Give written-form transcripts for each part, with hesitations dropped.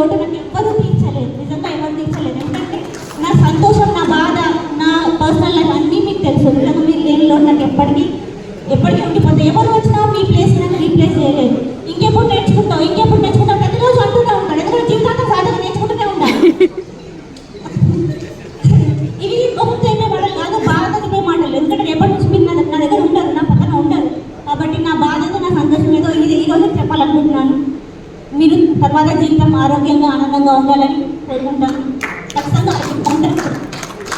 లోటు నాకు ఎవ్వరూ తీర్చలేదు, నిజంగా ఎవరు తీర్చలేదు. ఎందుకంటే నా సంతోషం, నా బాధ, నా పర్సనల్ లైఫ్ అన్నీ మీకు తెలుసు. నిజంగా మీరు లేని లోటు నాకు ఎప్పటికీ ఉండిపోతాయి. ఎవరు వచ్చినా మీ ప్లేస్ నన్ను రీప్లేస్ చేయలేదు. ఇంకెప్పుడు నేర్చుకుంటావు ప్రతిరోజు అంటూనే ఉంటాడు. ఎందుకంటే జీవితాంతం సాధన నేర్చుకుంటూనే ఉండాలి. ఇవి గొప్ప చెప్పే మాటలు కాదు, బాధ చెప్పే మాటలు. ఎందుకంటే రేపటి నుంచి మీరు నా దగ్గర ఉంటారు, నా పక్కన ఉంటారు. కాబట్టి నా బాధ ఏదో, నా సంతోషం ఏదో ఈ రోజు చెప్పాలనుకుంటున్నాను. మీరు తర్వాత జీవితం ఆరోగ్యంగా ఆనందంగా ఉండాలని కోరుకుంటాను. ఖచ్చితంగా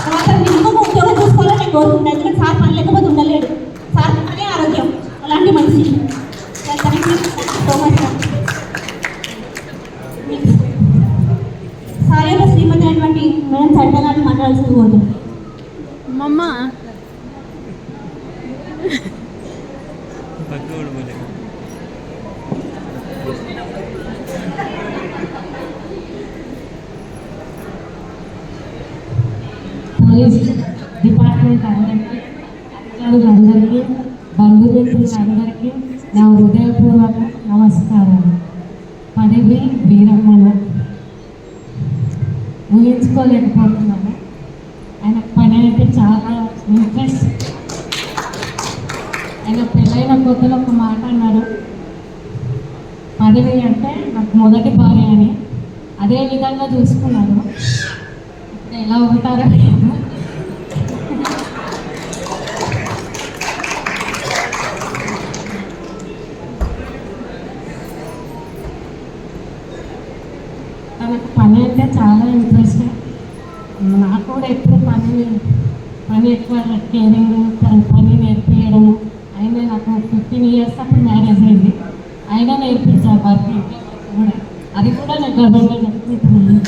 తర్వాత మీరు ఇంకొక ఉద్యోగం చూసుకోవాలని నేను కోరుకుంటాను. ఎందుకంటే సార్ పని లేకపోతే ఉండలేడు. సార్ అనే ఆరోగ్యం, అలాంటి మనిషి. సో మచ్ సార్ యొక్క శ్రీమతి అయినటువంటి మేడం సరిత గారిని మాట్లాడాల్సింది కోరుతున్నాను. పోలీస్ డిపార్ట్మెంట్ అందరికీ, అధికారులందరికీ, బంధుమిత్రులందరికీ నా హృదయపూర్వక నమస్కారాలు. పదవి వీరమ్మను ఊహించుకోలేకపోతున్నాను. ఆయన పని అంటే చాలా ఇంట్రెస్ట్. ఆయన పెళ్ళైన కొత్తలో ఒక మాట అన్నారు, పదవి అంటే నాకు మొదటి భార్య అని. అదే విధంగా చూసుకున్నారు. ఇప్పుడు ఎలా ఉంటారో తనకు పని అంటే చాలా ఇంట్రెస్ట్. నాకు కూడా ఎప్పుడు పని ఎక్కువ కేరింగ్, పని నేర్పించడము. అయినా నాకు 15 years అప్పుడు మ్యారేజ్ అయింది. అయినా నేర్పించాను వర్క్ కూడా. అది కూడా నేను గర్వంగా నేర్పించుకున్నాను.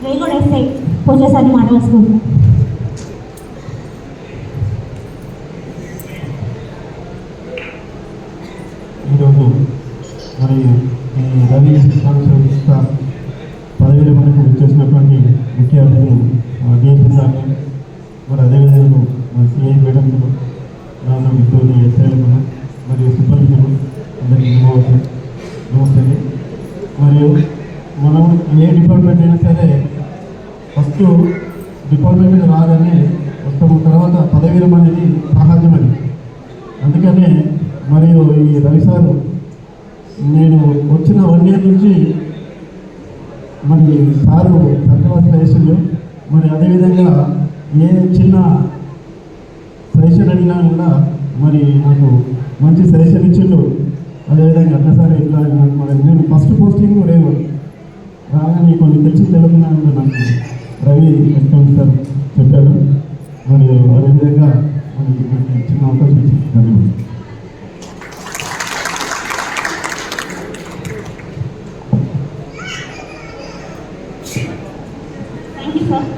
రేగోడ్ ఎస్ఐ పోచేసారి మాట్లాడుకుంటున్నాను. ఈరోజు మరి ఈ రవి సంస్థ పదవిలో మనకు వచ్చేసినటువంటి ముఖ్య అతిథులు డిఎస్పీ గారు, మరి అదేవిధంగా మన సిఐ మేడంలు, నాన్న మిత్రులు, ఎస్ఐలకు మరియు సిబ్బందులు అందరికీ నమస్తే. మరియు మనం ఏ డిపార్ట్మెంట్ అయినా సరే ఫస్ట్ డిపార్ట్మెంట్కి రాగానే వస్తాము, తర్వాత పదవీరం అనేది సాహాజ్యమని. అందుకనే మరియు ఈ రవి సారు నేను వచ్చిన 1 year నుంచి మరి సారు సంకల్ప సజెషన్లు, మరి అదేవిధంగా ఏ చిన్న సజెషన్ అడిగినా కూడా మరి నాకు మంచి సజెషన్ ఇచ్చిండు. అదేవిధంగా అట్లా సార్ ఇట్లా మరి నేను ఫస్ట్ పోస్టింగ్ రాగానే కొన్ని తెలిసి తెలుగున్నా నాకు రవి ఎస్ఎం సార్ చెప్పాడు. మరి అదేవిధంగా మనకి చిన్న అవకాశం ఇచ్చింది. ధన్యవాదాలు. Thank you sir.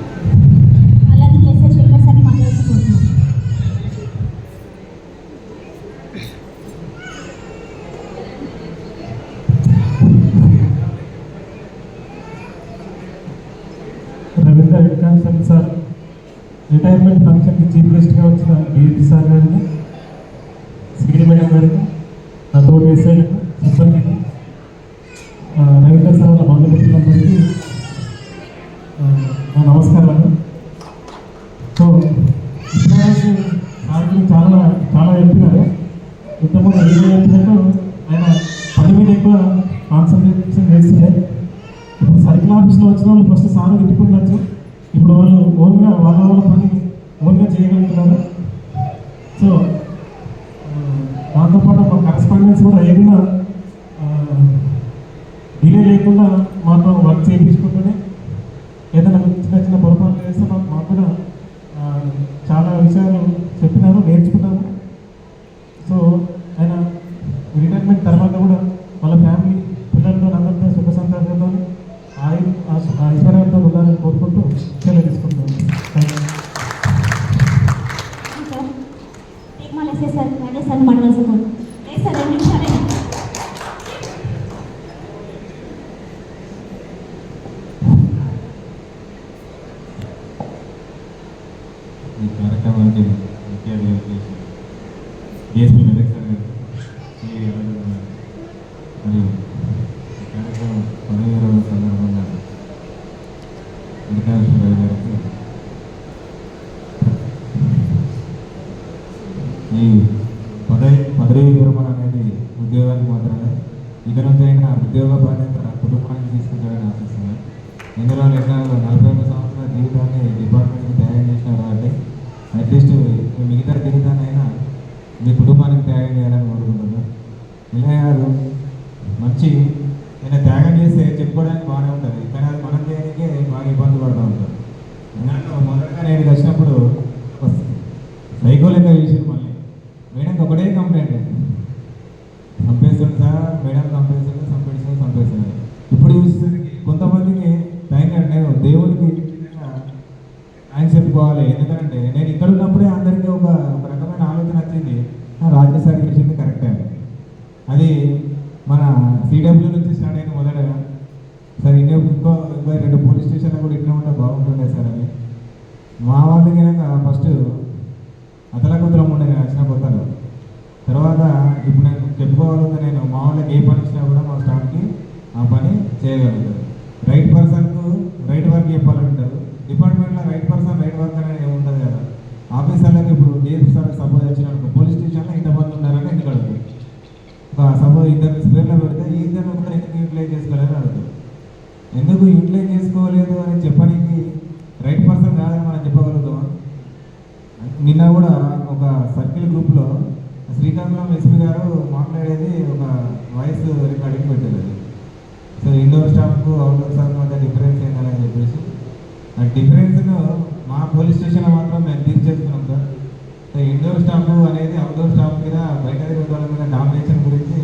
అలాగే చేసే చెప్పేసరి మాట్లాడుకుంటున్నాను. రవీంద్ర వికాసం సార్ రిటైర్మెంట్ ఫంక్షన్కి చీఫ్ గెస్ట్గా వచ్చిన డిఎస్పీ సార్ గారికి, సిడి మేడం గారికి, నాతో ఎస్ఐలకు, సిబ్బందికి, రవీంద్ర సార్ వాళ్ళ బంధుమిత్రులందరికీ నా నమస్కారాలు. సో ఇప్పటివరకు సార్లు చాలా చాలా చెప్పినారు. ఇంతకుముందు ఏదో చెప్పినట్టు ఆయన పని మీద ఎక్కువ కాన్సన్ట్రేషన్ చేస్తుండే. ఇప్పుడు సర్కిల్ ఆఫీస్లో వచ్చిన వాళ్ళు ఫస్ట్ సార్ తిట్టుకుండొచ్చు, ఇప్పుడు వాళ్ళు ఓన్గా వాళ్ళ పని ఓన్గా చేయగలుగుతున్నారు. సో దాంతోపాటు మా కరెస్పాండెన్స్ కూడా ఏదైనా డిలే లేకుండా మాతో వర్క్ చేయించుకుంటూనే ఏదైనా చిన్న చిన్న పొరపాట్లు చేస్తే మాకు కూడా చాలా విషయాలు చెప్పినారు, నేర్చుకున్నాము. సో ఆయన రిటైర్మెంట్ తర్వాత కూడా వాళ్ళ ఫ్యామిలీ పిల్లలతో అందరితో సుఖ సంతోషంతో ఐశ్వర్యంతో ఉండాలని కోరుకుంటూ సెలవు తీసుకుంటాను. సార్ అదే సార్ మాట్లాడుకోండి. లేదు సార్ 2 నిమిషాలే. ఈ కార్యక్రమానికి ముఖ్య అతిథిగా చేసి డిఎస్పీ మెదక్ సార్ గారు, సిఐ అరవింద్ గారు, మరియు ఈ కార్యక్రమం 15వ సందర్భంగా వెంకటేశ్వర రవి గారికి ఈ పదవి విరమణ అనేది ఉద్యోగానికి మాత్రమే, ఇక నుంచి అయినా ఉద్యోగ బాధ్యత కుటుంబానికి తీసుకుంటారని ఆశిస్తున్నాను. ఇందులో 41 సంవత్సరాల జీవితాన్ని డిపార్ట్మెంట్కి త్యాగం చేసినారు కాబట్టి అట్లీస్ట్ మిగతా జీవితాన్నైనా మీ కుటుంబానికి త్యాగం చేయాలని కోరుకుంటున్నాను. ఇలయ్య గారు మంచి నేను త్యాగం చేస్తే చెప్పుకోవడానికి బాగానే ఉంటుంది, కానీ అది మనం చేయడానికే బాగా ఇబ్బంది పడుతూ ఉంటారు. నాకు మొదటగా నేను వచ్చినప్పుడు సైకోలెక్క చేసి మళ్ళీ మేడంకి ఒకటే కంప్లైంట్, చంపేస్తుంది సార్, మేడం చంపేస్తుంది. ఇప్పుడు చూసేసరికి కొంతమందికి నేను దేవుడికి ఆయన చెప్పుకోవాలి. ఎందుకంటే నేను ఇక్కడ ఉన్నప్పుడే అందరికీ ఒక రకమైన ఆలోచన వచ్చింది, రాజ్యసభ చేసింది కరెక్టే. అది మన సిడబ్ల్యూ నుంచి స్టార్ట్ అయిన మొదటగా సార్ ఇంకో 2 పోలీస్ స్టేషన్లో కూడా ఇట్లా ఉంటే బాగుంటుండే సార్ అని. మా వాళ్ళకి ఫస్ట్ అతలకుతలం ఉండే నేను వచ్చిన కొత్తలో. తర్వాత ఇప్పుడు నేను చెప్పుకోవాలంటే నేను మా వాళ్ళకి ఏ పని ఇచ్చినా కూడా మా స్టాఫ్కి ఆ పని చేయగలుగుతారు. రైట్ పర్సన్కు రైట్ వర్క్ చెప్పాలంటారు. డిపార్ట్మెంట్లో రైట్ పర్సన్ రైట్ వర్క్ అనేది ఏముంటుంది కదా. ఆఫీసర్లకు ఇప్పుడు డిఎస్పీ సార్ సపోజ్ వచ్చినప్పుడు పోలీస్ స్టేషన్లో ఇంతమంది ఉన్నారని ఎందుకు అడుగుతారు. సపోజ్ 2 స్పేర్లో పెడితే ఈ 2 కూడా ఎందుకు యూటిలైజ్ చేసుకోలేదని అడుగుతారు. ఎందుకు యూటిలైజ్ చేసుకోలేదు అని చెప్పడానికి రైట్ పర్సన్ కాదని మనం చెప్పగలుగుతాం. నిన్న కూడా ఒక సర్కిల్ గ్రూప్లో శ్రీకాకుళం ఎస్పీ గారు మాట్లాడేది ఒక వాయిస్ రికార్డింగ్ పెట్టారు. సో ఇండోర్ స్టాఫ్కు అవుట్డోర్ స్టాఫ్ మధ్య డిఫరెన్స్ ఏంటని చెప్పేసి ఆ డిఫరెన్స్ను మా పోలీస్ స్టేషన్లో మాత్రం మేము తీర్చేసుకున్నాం సార్. సో ఇండోర్ స్టాఫ్ అనేది అవుట్డోర్ స్టాఫ్ మీద బయట వాళ్ళ మీద డామినేషన్ గురించి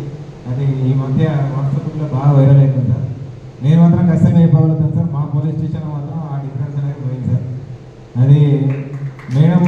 అది ఈ మధ్య వాట్సాప్లో బాగా వైరల్ అవుతుంది సార్. నేను మాత్రం ఖచ్చితంగా చెప్పగలుగుతాను సార్, మా పోలీస్ స్టేషన్లో మాత్రం ఆ డిఫరెన్స్ అనేది పోయింది సార్. అది మేడం